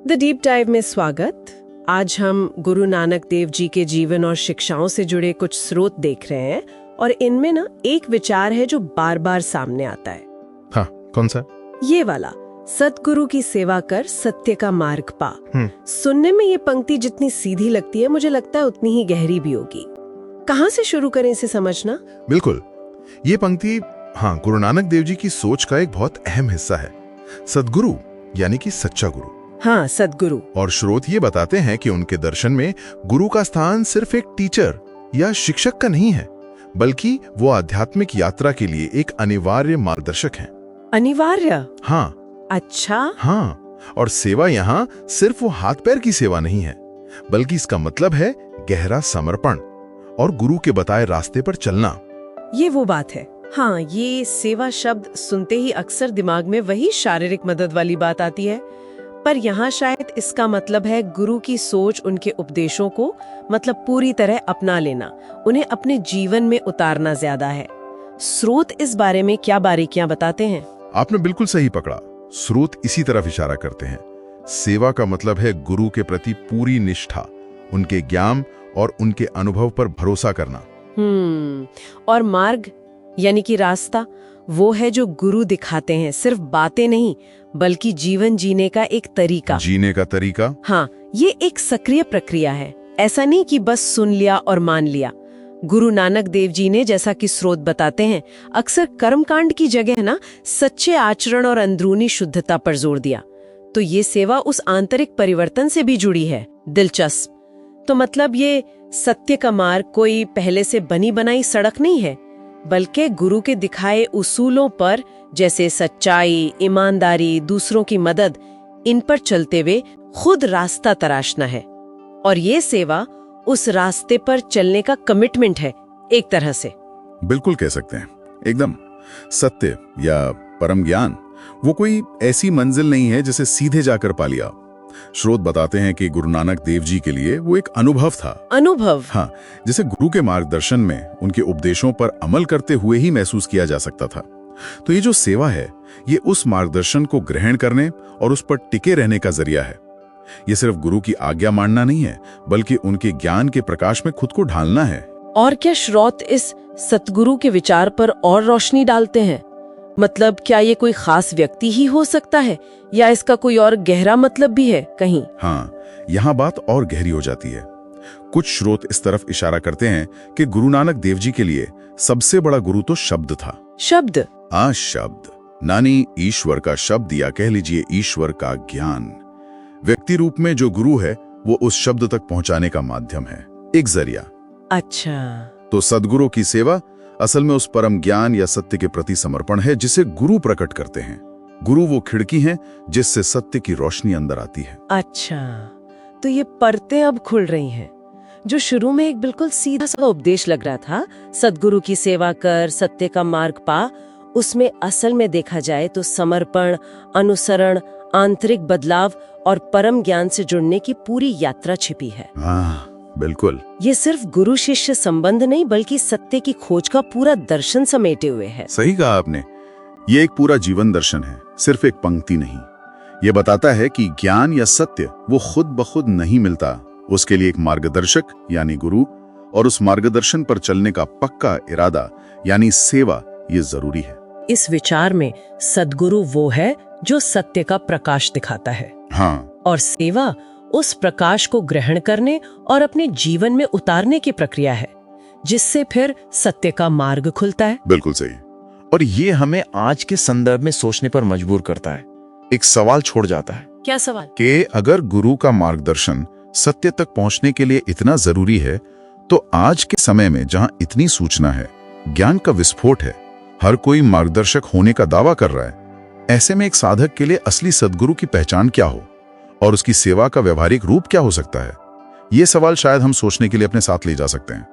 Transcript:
The deep dive में स्वागत। आज हम गुरु नानक देव जी के जीवन और शिक्षाओं से जुड़े कुछ स्रोत देख रहे हैं और इनमें ना एक विचार है जो बार बार सामने आता है। हाँ, कौन सा? ये वाला, सतगुरु की सेवा कर सत्य का मार्ग पा। सुनने में ये पंक्ति जितनी सीधी लगती है, मुझे लगता है उतनी ही गहरी भी होगी। कहाँ से शुरू करें इसे समझना? बिल्कुल, ये पंक्ति गुरु नानक देव जी की सोच का एक बहुत अहम हिस्सा है। सतगुरु यानी कि सच्चा गुरु। हाँ, सतगुरु। और स्रोत ये बताते हैं कि उनके दर्शन में गुरु का स्थान सिर्फ एक टीचर या शिक्षक का नहीं है, बल्कि वो आध्यात्मिक यात्रा के लिए एक अनिवार्य मार्गदर्शक हैं। अनिवार्य? हाँ। अच्छा। हाँ, और सेवा यहाँ सिर्फ वो हाथ पैर की सेवा नहीं है, बल्कि इसका मतलब है गहरा समर्पण और गुरु के बताए रास्ते पर चलना। ये वो बात है। हाँ, ये सेवा शब्द सुनते ही अक्सर दिमाग में वही शारीरिक मदद वाली बात आती है, पर यहाँ शायद इसका मतलब है गुरु की सोच, उनके उपदेशों को मतलब पूरी तरह अपना लेना, उन्हें अपने जीवन में उतारना ज्यादा है। स्रोत इस बारे में क्या बारीकियां बताते हैं? आपने बिल्कुल सही पकड़ा। स्रोत इसी तरफ इशारा करते हैं। सेवा का मतलब है गुरु के प्रति पूरी निष्ठा, उनके ज्ञान और उनके अनुभव पर भरोसा करना। और मार्ग यानी कि रास्ता, वो है जो गुरु दिखाते हैं, सिर्फ बातें नहीं बल्कि जीवन जीने का एक तरीका। जीने का तरीका? हाँ, ये एक सक्रिय प्रक्रिया है। ऐसा नहीं कि बस सुन लिया और मान लिया। गुरु नानक देव जी ने, जैसा कि स्रोत बताते हैं, अक्सर कर्मकांड की जगह ना सच्चे आचरण और अंदरूनी शुद्धता पर जोर दिया। तो ये सेवा उस आंतरिक परिवर्तन से भी जुड़ी है। दिलचस्प। तो मतलब ये सत्य का मार्ग कोई पहले से बनी बनाई सड़क नहीं है, बल्कि गुरु के दिखाए उसूलों पर, जैसे सच्चाई, ईमानदारी, दूसरों की मदद, इन पर चलते हुए खुद रास्ता तराशना है। और ये सेवा उस रास्ते पर चलने का कमिटमेंट है, एक तरह से। बिल्कुल कह सकते हैं, एकदम। सत्य या परम ज्ञान वो कोई ऐसी मंजिल नहीं है जिसे सीधे जाकर पा लिया। स्रोत बताते हैं कि गुरु नानक देव जी के लिए वो एक अनुभव था। अनुभव? हाँ, जिसे गुरु के मार्गदर्शन में उनके उपदेशों पर अमल करते हुए ही महसूस किया जा सकता था। तो ये जो सेवा है, ये उस मार्गदर्शन को ग्रहण करने और उस पर टिके रहने का जरिया है। ये सिर्फ गुरु की आज्ञा मानना नहीं है, बल्कि उनके ज्ञान के प्रकाश में खुद को ढालना है। और क्या स्रोत इस सतगुरु के विचार पर और रोशनी डालते हैं? मतलब क्या ये कोई खास व्यक्ति ही हो सकता है या इसका कोई और गहरा मतलब भी है कहीं? हाँ, यहाँ बात और गहरी हो जाती है। कुछ स्रोत इस तरफ इशारा करते हैं कि गुरु नानक देव जी के लिए सबसे बड़ा गुरु तो शब्द था। शब्द? शब्द नानी ईश्वर का शब्द, या कह लीजिए ईश्वर का ज्ञान। व्यक्ति रूप में जो गुरु है, वो उस शब्द तक पहुंचाने का माध्यम है, एक जरिया। अच्छा। तो सद्गुरु की सेवा असल में उस परम ज्ञान या सत्य के प्रति समर्पण है जिसे गुरु प्रकट करते हैं। गुरु वो खिड़की हैं जिससे सत्य की रोशनी अंदर आती है। अच्छा, तो ये परतें अब खुल रही हैं। जो शुरू में एक बिल्कुल सीधा सा उपदेश लग रहा था, सद्गुरु की सेवा कर सत्य का मार्ग पा, उसमें असल में देखा जाए तो समर्पण, अनुसरण, आंतरिक बदलाव और परम ज्ञान से जुड़ने की पूरी यात्रा छिपी है। बिल्कुल। ये सिर्फ गुरु शिष्य संबंध नहीं, बल्कि सत्य की खोज का पूरा दर्शन समेटे हुए है। सही कहा आपने। ये एक पूरा जीवन दर्शन है, सिर्फ एक पंक्ति नहीं। ये बताता है कि ज्ञान या सत्य वो खुद ब खुद नहीं मिलता, उसके लिए एक मार्गदर्शक यानी गुरु और उस मार्गदर्शन पर चलने का पक्का इरादा यानी सेवा, ये जरूरी है। इस विचार में सद्गुरु वो है जो सत्य का प्रकाश दिखाता है। हाँ। और सेवा उस प्रकाश को ग्रहण करने और अपने जीवन में उतारने की प्रक्रिया है, जिससे फिर सत्य का मार्ग खुलता है। बिल्कुल सही। और ये हमें आज के संदर्भ में सोचने पर मजबूर करता है। एक सवाल छोड़ जाता है। क्या सवाल? कि अगर गुरु का मार्गदर्शन सत्य तक पहुंचने के लिए इतना जरूरी है, तो आज के समय में जहां इतनी सूचना है, ज्ञान का विस्फोट है, हर कोई मार्गदर्शक होने का दावा कर रहा है, ऐसे में एक साधक के लिए असली सद्गुरु की पहचान क्या हो और उसकी सेवा का व्यवहारिक रूप क्या हो सकता है? ये सवाल शायद हम सोचने के लिए अपने साथ ले जा सकते हैं।